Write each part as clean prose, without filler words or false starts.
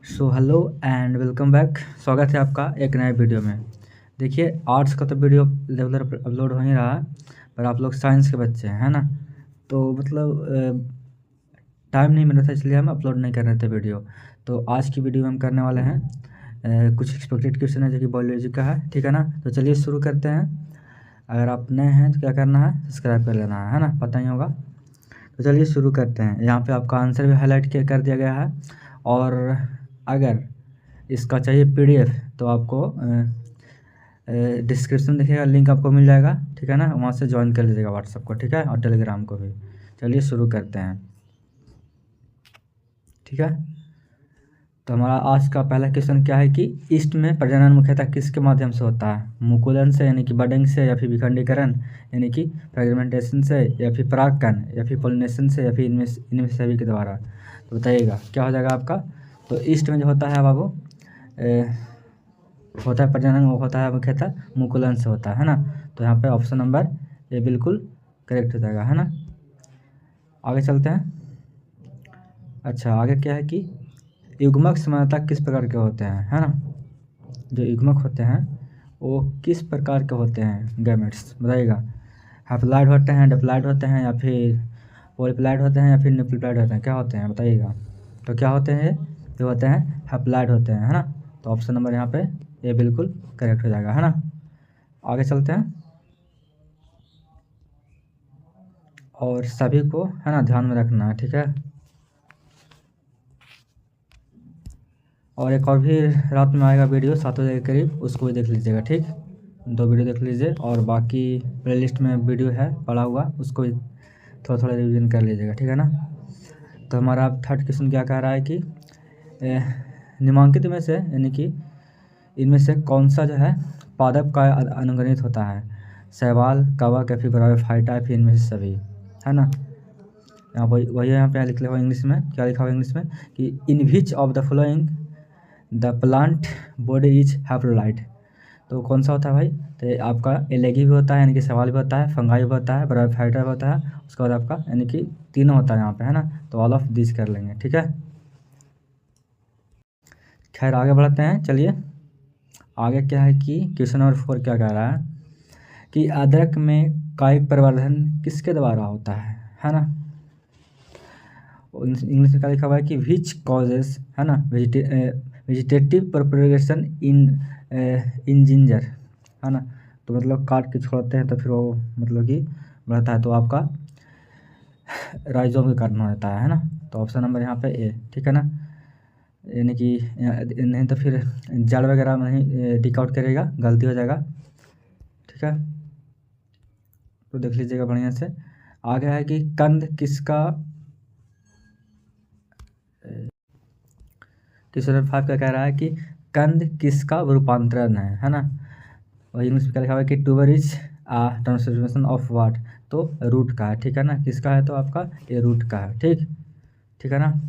So hello and welcome back. स्वागत है आपका एक नए वीडियो में। देखिए, आर्ट्स का तो वीडियो रेगुलर अपलोड हो ही रहा है, पर आप लोग साइंस के बच्चे हैं, है ना। तो मतलब टाइम नहीं मिल रहा था, इसलिए हम अपलोड नहीं कर रहे थे वीडियो। तो आज की वीडियो में हम करने वाले हैं कुछ एक्सपेक्टेड क्वेश्चन है जो कि बायोलॉजी का है, ठीक है ना। तो चलिए शुरू करते हैं। अगर आप नए हैं तो क्या करना है, सब्सक्राइब कर लेना है ना, पता ही होगा। तो चलिए शुरू करते हैं। यहाँ पे आपका आंसर भी हाईलाइट कर दिया गया है। और अगर इसका चाहिए पीडीएफ तो आपको डिस्क्रिप्शन दिखेगा, लिंक आपको मिल जाएगा, ठीक है ना। वहाँ से ज्वाइन कर लीजिएगा व्हाट्सएप को, ठीक है, और टेलीग्राम को भी। चलिए शुरू करते हैं, ठीक है। तो हमारा आज का पहला क्वेश्चन क्या है कि ईस्ट में प्रजनन मुख्यतः किसके माध्यम से होता है? मुकुलन से यानी कि बडिंग से, या फिर विखंडीकरण यानी कि फ्रेगमेंटेशन से, या फिर परागकण, या फिर पोलिनेशन से, या फिर इनमें सभी के द्वारा। तो बताइएगा क्या हो जाएगा आपका। तो ईस्ट में जो होता है बाबू, होता है प्रजनन, वो होता है मुख्यतः मुकुलन से होता है ना। तो यहाँ पे ऑप्शन नंबर ये बिल्कुल करेक्ट हो जाएगा, है ना। आगे चलते हैं। अच्छा, आगे क्या है कि युग्मक सामान्यतः किस प्रकार के होते हैं, है ना। जो युग्मक होते हैं वो किस प्रकार के होते हैं, गैमेट्स, बताइएगा। हैप्लॉइड होते हैं, डिप्लॉइड होते हैं, या फिर पॉलीप्लॉइड होते हैं, या फिर न्यूक्लियोप्लॉइड होते हैं, क्या होते हैं बताइएगा। तो क्या होते हैं ये होते हैं हैप्लॉइड होते हैं, है ना। तो ऑप्शन नंबर यहाँ पे ये बिल्कुल करेक्ट हो जाएगा, है ना। आगे चलते हैं। और सभी को, है ना, ध्यान में रखना है, ठीक है। और एक और भी रात में आएगा वीडियो 7 बजे के करीब, उसको भी देख लीजिएगा, ठीक। 2 वीडियो देख लीजिए, और बाकी प्लेलिस्ट में वीडियो है पड़ा हुआ, उसको भी थोड़ा थोड़ा रिवीजन कर लीजिएगा, ठीक है ना। तो हमारा थर्ड क्वेश्चन क्या कह रहा है कि निम्नलिखित में से यानी कि इनमें से कौन सा जो है पादप का अनुगणित होता है? शैवाल, कवक, या फिर ब्रायोफाइटा, या फिर इनमें से सभी, है ना। यहाँ वही यहाँ पे लिखा हुआ इंग्लिश में, क्या लिखा हुआ इंग्लिश में कि in which of the following the plant body is haploid. तो कौन सा होता है भाई? तो ये आपका एलेगी भी होता है, यानी कि सवाल भी होता है, फंगाई भी होता है, ब्रायोफाइटा भी होता है, उसके बाद आपका यानी कि तीनों होता है यहाँ पे, है ना। तो ऑल ऑफ दिस कर लेंगे, ठीक है। खैर आगे बढ़ते हैं, चलिए। आगे क्या है कि क्वेश्चन नंबर 4 क्या कह रहा है कि अदरक में कायिक प्रवर्धन किसके द्वारा होता है ना। इंग्लिश में क्या लिखा हुआ है कि विच कॉजेस, है ना, वेजिटेटिव प्रोपगेशन इन जिंजर, है ना। तो मतलब काट के छोड़ते हैं तो फिर वो मतलब कि बढ़ता है, तो आपका राइजोम के कारण होता है ना। तो ऑप्शन नंबर यहाँ पे ए, ठीक है ना। यानी कि नहीं तो फिर जड़ वगैरह में नहीं डिकआउट करेगा, गलती हो जाएगा, ठीक है। तो देख लीजिएगा बढ़िया से। आगे है कि कंद किसका, क्वेश्चन नंबर 5 का कह रहा है कि कंद किसका रूपांतरण है ना। और इंग्लिश में क्या लिखा हुआ है कि tuber is transformation of what. तो रूट का है, ठीक है ना। किसका है? तो आपका ये रूट का है, ठीक, ठीक है ना।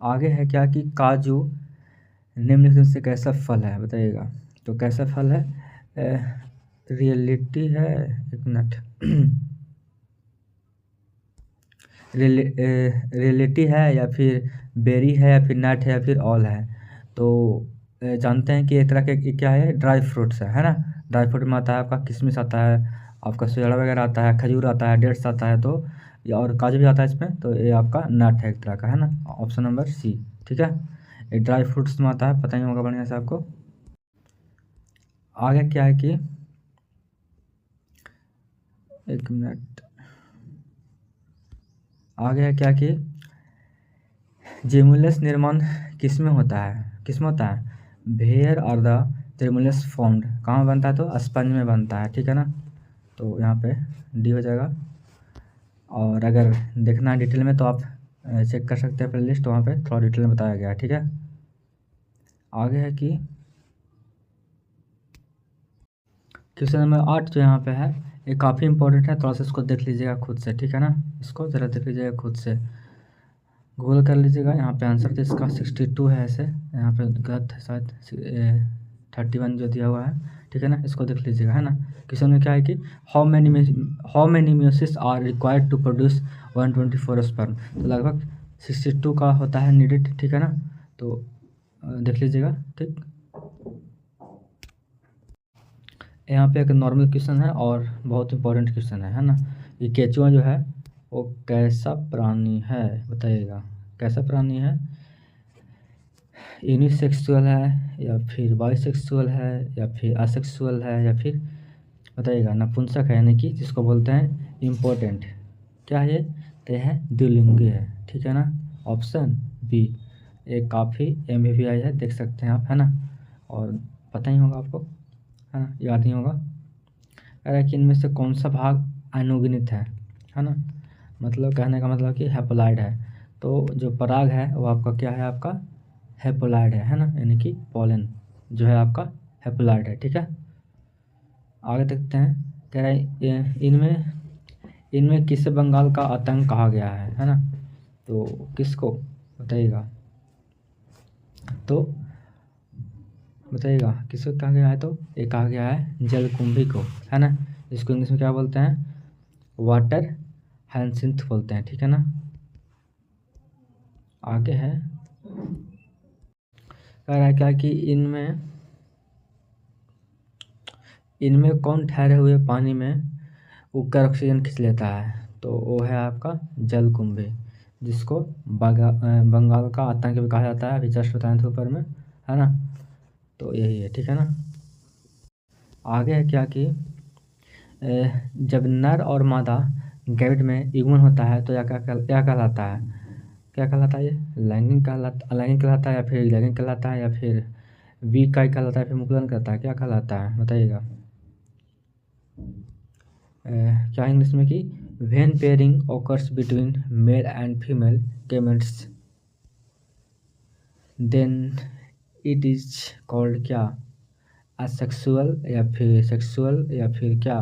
आगे है क्या कि काजू निम्नलिखित में से कैसा फल है, बताइएगा। तो कैसा फल है? रियलिटी है, एक मिनट रियलिटी है, या फिर बेरी है, या फिर नट है, या फिर ऑल है। तो जानते हैं कि एक तरह के क्या है, ड्राई फ्रूट्स है ना। ड्राई फ्रूट में आता है आपका किशमिश आता है, आपका सोया वगैरह आता है, खजूर आता है, डेट्स आता है, तो और काजू भी आता है इसमें। तो ये आपका नट है एक तरह का, है ना। ऑप्शन नंबर सी, ठीक है। ये ड्राई फ्रूट्स में आता है, पता ही होगा बढ़िया से आपको। आगे क्या है कि एक मिनट, आगे है क्या कि जेमुलस निर्माण किस में होता है, किस में होता है? भेयर और द जेमुलस फॉर्म्ड कहाँ बनता है? तो स्पंज में बनता है, ठीक है ना। तो यहाँ पे डी हो जाएगा। और अगर देखना है डिटेल में तो आप चेक कर सकते हैं प्लेलिस्ट, वहाँ पे थोड़ा डिटेल में बताया गया है, ठीक है। आगे है कि क्वेश्चन नंबर 8 जो यहाँ पे है, ये काफ़ी इंपॉर्टेंट है, थोड़ा सा इसको देख लीजिएगा खुद से, ठीक है ना। इसको ज़रा देख लीजिएगा खुद से, गूगल कर लीजिएगा। यहाँ पे आंसर तो इसका 62 है, ऐसे यहाँ पे गलत है शायद, 31 जो दिया हुआ है, ठीक है ना। इसको देख लीजिएगा, है ना। क्वेश्चन में क्या है कि how many meioses are required to produce 124 sperm. तो लगभग 62 का होता है नीडेड, ठीक है ना। तो देख लीजिएगा, ठीक। यहाँ पे एक नॉर्मल क्वेश्चन है और बहुत इंपॉर्टेंट क्वेश्चन है ना। ये केचुआ जो है वो कैसा प्राणी है बताइएगा, कैसा प्राणी है। यूनिसेक्सुअल है या फिर बाइसेक्सुअल है या फिर असेक्सुअल है या फिर बताइएगा नपुंसक है, यानी कि जिसको बोलते हैं इम्पोर्टेंट। क्या है ये? तो यह है द्विलिंगी है, ठीक है ना। ऑप्शन बी ये काफ़ी एमवीपीआई है, देख सकते हैं आप, है ना। और पता ही होगा आपको, है ना, याद नहीं होगा। कह रहा है कि इनमें से कौन सा भाग अनुगणित है ना। मतलब कहने का मतलब कि हैप्लॉइड है। तो जो पराग है वो आपका क्या है, आपका हैप्लॉइड है ना, यानी कि पॉलन जो है आपका हैप्लॉइड है, ठीक है। आगे देखते हैं। कह रहा है इनमें इनमें किसे बंगाल का आतंक कहा गया है ना। तो किसको बताइएगा, तो बताइएगा किसको कहा गया है। तो ये कहा गया है जलकुंभी को, है ना। इसको इंग्लिश में क्या बोलते हैं, वाटर हाइसिंथ बोलते हैं, ठीक है ना। आगे है, कह रहा है क्या कि इनमें कौन ठहरे हुए पानी में उगकर ऑक्सीजन खींच लेता है। तो वो है आपका जलकुंभी, जिसको बंगाल का आतंक भी कहा जाता है, अभी जस्ट बताए थे ऊपर में, है ना। तो यही है, ठीक है ना। आगे है क्या कि जब नर और मादा गैमेट में युग्मन होता है तो यह क्या कहलाता है, क्या कहलाता है ये, लैंगिक कहलाता है या फिर लैंगिक कहलाता है या फिर विकाई कहलाता है, फिर मुकुलन कहलाता है, क्या कहलाता है बताइएगा। क्या इंग्लिश में कि when pairing occurs between male and female gametes then it is called क्या, असेक्सुअल या फिर सेक्सुअल या फिर क्या।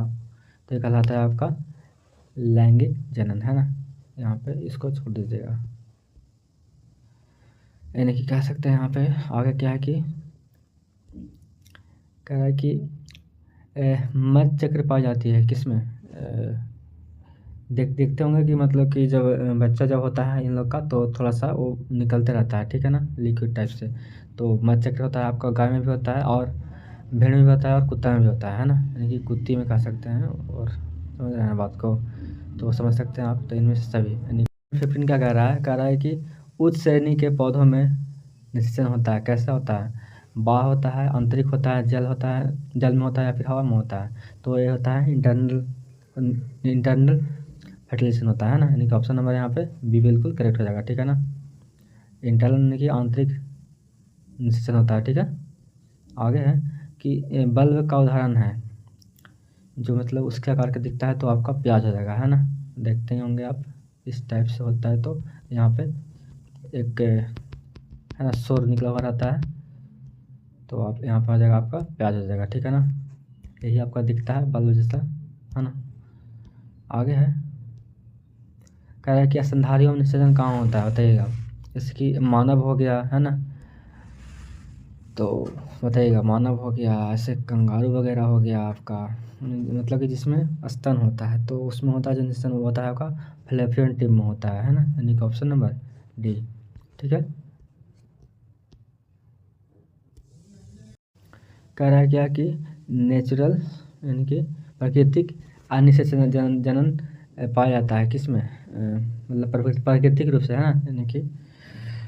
तो ये कहलाता है आपका लैंगिक जनन, है ना। यहाँ पे इसको छोड़ दीजिएगा, यानी कि कह सकते हैं यहाँ पे। आगे क्या है कि कह रहा है कि मध्य चक्र पाई जाती है किसमें, देखते होंगे कि मतलब कि जब बच्चा जब होता है इन लोग का तो थोड़ा सा वो निकलते रहता है, ठीक है ना, लिक्विड टाइप से। तो मध्य चक्र होता है आपका गाय में भी होता है और भेड़ में भी होता है और कुत्ता में भी होता है ना, यानी कि कुत्ती में कह सकते हैं। और समझ रहे हैं बात को, तो समझ सकते हैं आप। तो इनमें से सभी, यानी 15 क्या कह रहा है कि उच्च श्रेणी के पौधों में निषेचन होता है, कैसा होता है, बाह्य होता है, आंतरिक होता है, जल होता है, जल में होता है या फिर हवा में होता है। तो ये होता है इंटरनल फर्टिलाइजेशन होता है ना, यानी कि ऑप्शन नंबर यहाँ पे बी बिल्कुल करेक्ट हो जाएगा, ठीक है ना। इंटरनल यानी कि आंतरिक निषेचन होता है, ठीक है। आगे है कि बल्ब का उदाहरण है जो मतलब उसके आकार का दिखता है तो आपका प्याज हो जाएगा, है ना। देखते ही होंगे आप, इस टाइप से होता है तो यहाँ पे एक है ना शोर निकला हुआ रहता है, तो आप यहाँ पर आ जाएगा आपका प्याज हो जाएगा, ठीक है ना। यही आपका दिखता है बल्ब जैसा, है ना। आगे है, कह रहा है कि स्तनधारियों में निषेचन कहाँ होता है बताइएगा। जैसे कि मानव हो गया, है ना। तो बताइएगा मानव हो गया, ऐसे कंगारू वगैरह हो गया आपका, मतलब कि जिसमें स्तन होता है तो उसमें होता है जो निषेचन वो होता है आपका फ्लैपियन ट्यूब में होता है ना, यानी कि ऑप्शन नंबर डी, ठीक है। कह रहा है क्या कि नेचुरल यानी कि प्राकृतिक अनिषेचन जनन पाया जाता है किसमें, मतलब प्राकृतिक रूप से, है ना, यानी कि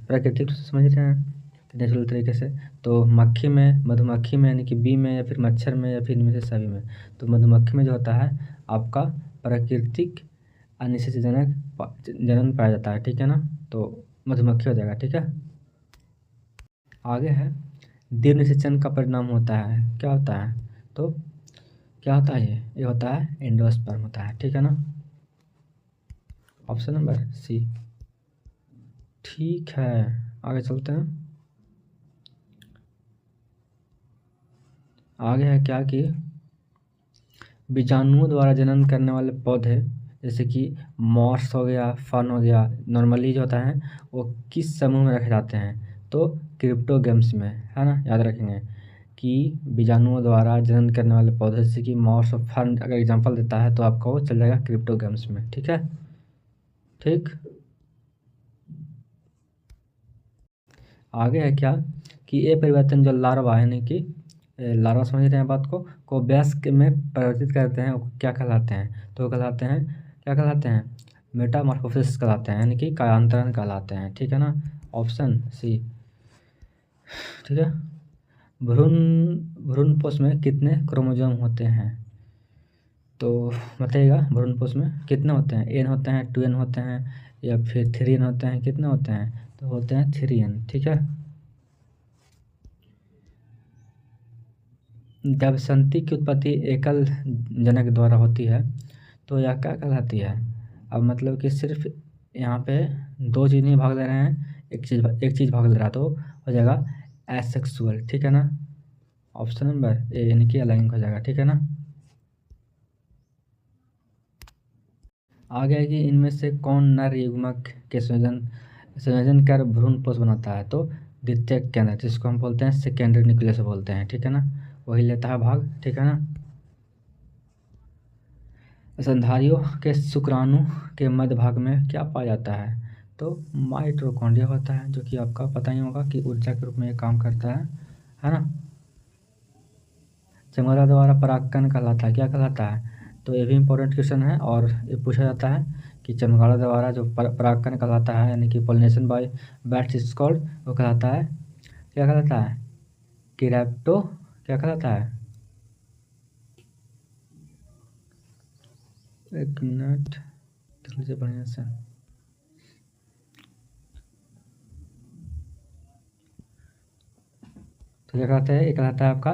प्राकृतिक रूप से समझ रहे हैं नेचुरल तरीके से। तो मक्खी में, मधुमक्खी में, यानी कि बी में या फिर मच्छर में या फिर इनमें से सभी में। तो मधुमक्खी में जो होता है आपका प्राकृतिक अनिषेचनजनक जनन पाया जाता है, ठीक है ना। तो मधुमक्खी हो जाएगा, ठीक है। आगे है, दीर्घ निषेचन का परिणाम होता है, क्या होता है। तो क्या होता है ये होता है एंडोस्पर्म होता है, ठीक है ना। ऑप्शन नंबर सी, ठीक है। आगे चलते हैं। आगे है क्या कि बीजाणुओं द्वारा जनन करने वाले पौधे जैसे कि मॉस हो गया, फर्न हो गया, नॉर्मली जो होता है वो किस समूह में रखे जाते हैं। तो क्रिप्टोगेम्स में, है ना, याद रखेंगे कि बीजाणुओं द्वारा जनन करने वाले पौधे जैसे कि मॉस और फर्न अगर एग्जांपल देता है तो आपका वो चल जाएगा क्रिप्टोगेम्स में, ठीक है। ठीक, आगे है क्या कि ये परिवर्तन जो लार्वा यानी कि लार्वा समझ रहे हैं बात को वयस्क में परिवर्तित करते हैं, वो क्या कहलाते हैं? तो वो कहलाते हैं, क्या कहलाते हैं? मेटामॉर्फोसिस कहलाते हैं, यानी कि कायांतरण कहलाते हैं। ठीक है ना, ऑप्शन सी। ठीक है, भ्रूणपोष में कितने क्रोमोसोम होते हैं? तो बताइएगा, भ्रूणपोष में कितने होते हैं? एन होते हैं, 2n होते हैं, या फिर 3n होते हैं? कितने होते हैं? तो होते हैं 3n। ठीक है, जब संतति की उत्पत्ति एकल जनक द्वारा होती है तो यह क्या कहलाती है? अब मतलब कि सिर्फ यहाँ पे दो चीज़ नहीं भाग ले रहे हैं, एक चीज़ भाग ले रहा है, तो हो जाएगा एसेक्सुअल। ठीक है ना, ऑप्शन नंबर ए यानी कि अलैंगिक हो जाएगा। ठीक है ना, आगे है कि इनमें से कौन नर युग्मक के संयोजन कर भ्रूणपोष बनाता है? तो द्वितीयक केंद्र, जिसको हम बोलते हैं सेकेंडरी न्यूक्लियस बोलते हैं। ठीक है ना, वही लेता है भाग। ठीक है ना, स्तनधारियों के शुक्राणु के मध्य भाग में क्या पाया जाता है? तो माइटोकॉन्ड्रिया होता है, जो कि आपका पता ही होगा कि ऊर्जा के रूप में ये काम करता है ना। चमगादड़ द्वारा परागकण कहलाता है, क्या कहलाता है? तो ये भी इम्पोर्टेंट क्वेश्चन है, और ये पूछा जाता है कि चमगादड़ द्वारा जो परागकण कहलाता है, यानी कि pollination by bats is called, वो कहलाता है, क्या कहलाता है? किरैप्टो, क्या कहलाता है? एक मिनट देख लीजिए बढ़िया से। तो क्या कहता है? ये कहलाता है आपका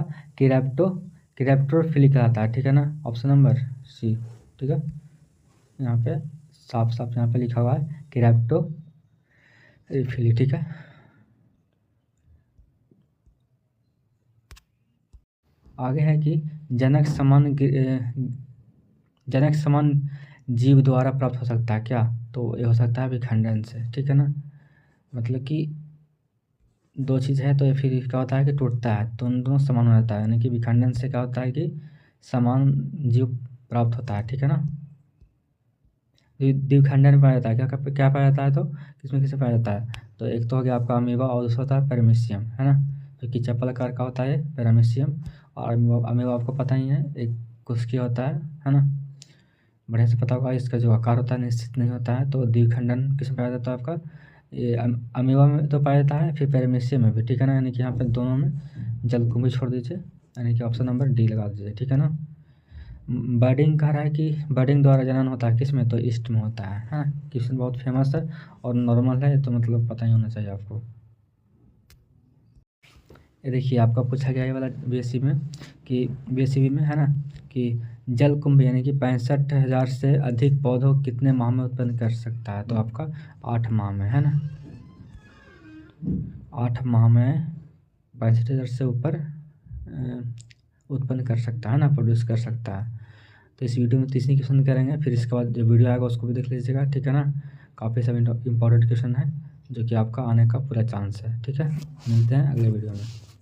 किरैप्टोफिली कहलाता है। ठीक है ना, ऑप्शन नंबर सी। ठीक है, यहाँ पे साफ साफ यहाँ पे लिखा हुआ है किरैप्टोफिली। ठीक है, आगे है कि जनक समान जीव द्वारा प्राप्त हो सकता है क्या? तो ये हो सकता है विखंडन से। ठीक है ना, मतलब कि दो चीज़ है तो ये फिर क्या होता है कि टूटता है, तो उन दोनों समान हो जाता है, यानी कि विखंडन से क्या होता है कि समान जीव प्राप्त होता है। ठीक है ना, द्विखंडन में पाया जाता है, क्या पाया जाता है? तो किसमें किसे पाया जाता है? तो एक तो हो गया आपका अमीबा, और दूसरा होता है पैरामीशियम, है ना, जो कि चप्पल आकार का होता है पैरामीशियम। और अमीबा आपको पता ही है, एक कुस्की होता है ना, बढ़िया से पता होगा। इसका जो आकार होता है निश्चित नहीं होता है। तो द्विखंडन किसमें पाया जाता है? आपका ये अमीबा में तो पाया जाता है, फिर पैरामीशियम में भी। ठीक है ना, यानी कि यहाँ पे दोनों में जलकुंभी छोड़ दीजिए, यानी कि ऑप्शन नंबर डी लगा दीजिए। ठीक है ना, बर्डिंग कह रहा है कि बर्डिंग द्वारा जनन होता है किस में? तो ईस्ट में होता है ना। क्वेश्चन बहुत फेमस है और नॉर्मल है, तो मतलब पता ही होना चाहिए आपको। ये देखिए, आपका पूछा गया ये वाला बीएससी में कि बीएससी में है ना, कि जलकुंभ यानी कि 65,000 से अधिक पौधों कितने माह में उत्पन्न कर सकता है? तो आपका 8 माह में, है ना, 8 माह में 65,000 से ऊपर उत्पन्न कर सकता है ना, प्रोड्यूस कर सकता है। तो इस वीडियो में 30 क्वेश्चन करेंगे, फिर इसके बाद जो वीडियो आएगा उसको भी देख लीजिएगा। ठीक है ना, काफ़ी सब इंपॉर्टेंट क्वेश्चन है जो कि आपका आने का पूरा चांस है। ठीक है, मिलते हैं अगले वीडियो में।